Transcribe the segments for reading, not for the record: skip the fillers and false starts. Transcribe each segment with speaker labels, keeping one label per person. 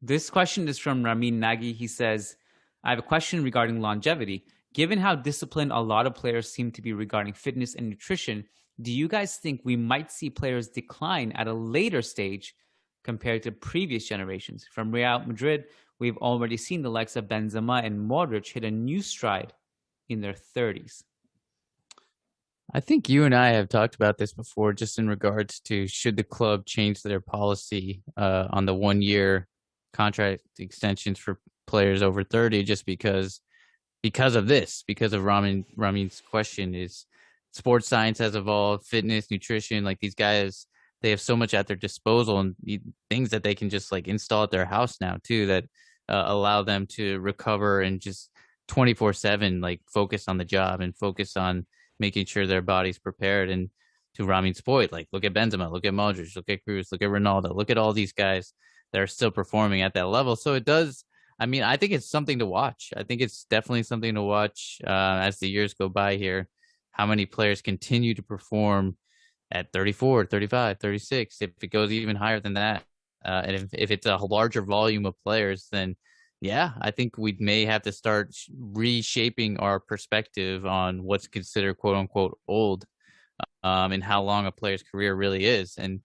Speaker 1: This question is from Ramin Nagy. He says, I have a question regarding longevity. Given how disciplined a lot of players seem to be regarding fitness and nutrition, do you guys think we might see players decline at a later stage compared to previous generations? From Real Madrid, we've already seen the likes of Benzema and Modric hit a new stride in their 30s.
Speaker 2: I think you and I have talked about this before, just in regards to should the club change their policy on the 1 year contract extensions for players over 30, just because of this, because of Ramin's question is sports science has evolved, fitness, nutrition, like these guys, they have so much at their disposal and things that they can just like install at their house now too, that allow them to recover and just 24/7, like focus on the job and focus on making sure their body's prepared. And to Ramin's point, like look at Benzema, look at Modric, look at Cruz, look at Ronaldo, look at all these guys that are still performing at that level. So it does. I mean, I think it's something to watch. I think it's definitely something to watch as the years go by here. How many players continue to perform at 34, 35, 36, if it goes even higher than that. And if it's a larger volume of players, then yeah, I think we may have to start reshaping our perspective on what's considered quote unquote old, and how long a player's career really is. And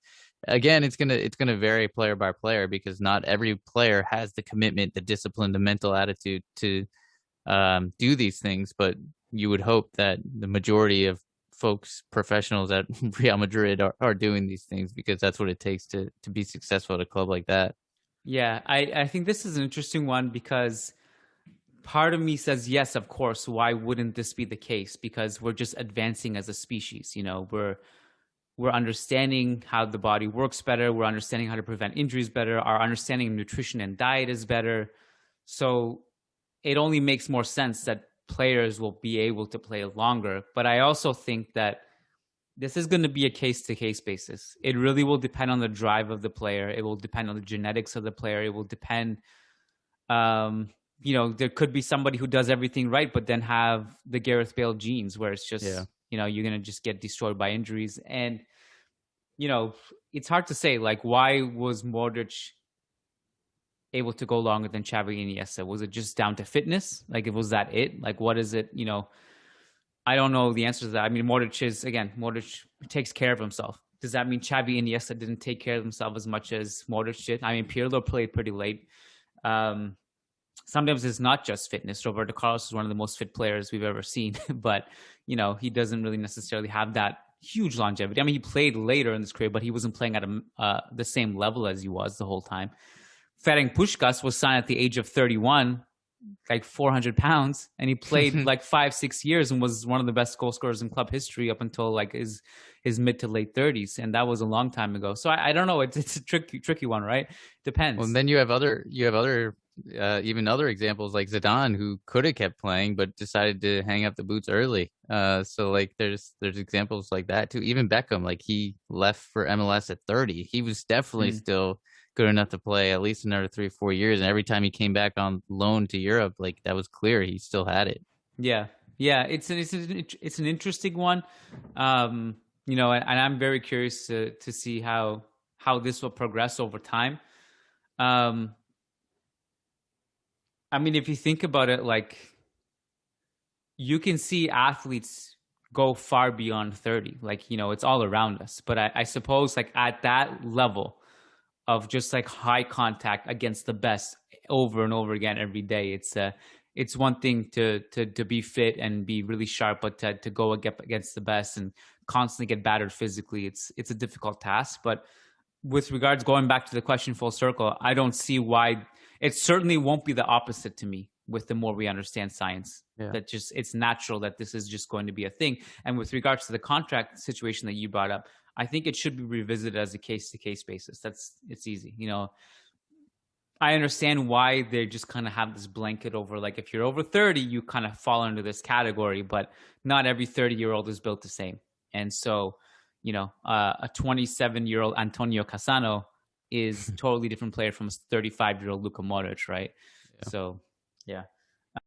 Speaker 2: again, it's gonna vary player by player, because not every player has the commitment, the discipline, the mental attitude to do these things. But you would hope that the majority of folks, professionals at Real Madrid, are doing these things, because that's what it takes to be successful at a club like that.
Speaker 1: Yeah, I think this is an interesting one because part of me says, yes, of course. Why wouldn't this be the case? Because we're just advancing as a species. We're understanding how the body works better. We're understanding how to prevent injuries better. Our understanding of nutrition and diet is better. So it only makes more sense that players will be able to play longer. But I also think that this is going to be a case-to-case basis. It really will depend on the drive of the player. It will depend on the genetics of the player. It will depend, there could be somebody who does everything right, but then have the Gareth Bale genes where it's just,
Speaker 2: Yeah.
Speaker 1: You're going to just get destroyed by injuries. And, it's hard to say, like, why was Modric able to go longer than Xavi and Iniesta? Was it just down to fitness? Like, was that it? Like, what is it? I don't know the answer to that. I mean, Modric takes care of himself. Does that mean Xavi and Iniesta didn't take care of themselves as much as Modric did? I mean, Pirlo played pretty late. Sometimes it's not just fitness. Roberto Carlos is one of the most fit players we've ever seen, but he doesn't really necessarily have that huge longevity. I mean, he played later in his career, but he wasn't playing at the same level as he was the whole time. Ferenc Puskás was signed at the age of 31, like 400 pounds, and he played like 5-6 years and was one of the best goal scorers in club history up until like his mid to late 30s, and that was a long time ago. So I don't know. It's a tricky one, right? Depends.
Speaker 2: Well, and then you have other even other examples like Zidane, who could have kept playing but decided to hang up the boots early. So like there's examples like that too. Even Beckham, like he left for MLS at 30. He was definitely still good enough to play at least another 3 or 4 years. And every time he came back on loan to Europe, like that was clear he still had it.
Speaker 1: Yeah. It's an interesting one. And I'm very curious to see how this will progress over time. I mean, if you think about it, like you can see athletes go far beyond 30. Like, it's all around us. But I suppose like at that level of just like high contact against the best over and over again every day, it's one thing to be fit and be really sharp, but to go against the best and constantly get battered physically, it's a difficult task. But with regards, going back to the question full circle, I don't see why. It certainly won't be the opposite to me with the more we understand science.
Speaker 2: Yeah.
Speaker 1: That just, it's natural that this is just going to be a thing. And with regards to the contract situation that you brought up, I think it should be revisited as a case-to-case basis. It's easy. I understand why they just kind of have this blanket over, like, if you're over 30, you kind of fall into this category, but not every 30-year-old is built the same. And so, a 27-year-old Antonio Cassano is a totally different player from a 35-year-old Luka Modric, right? Yeah. So, yeah.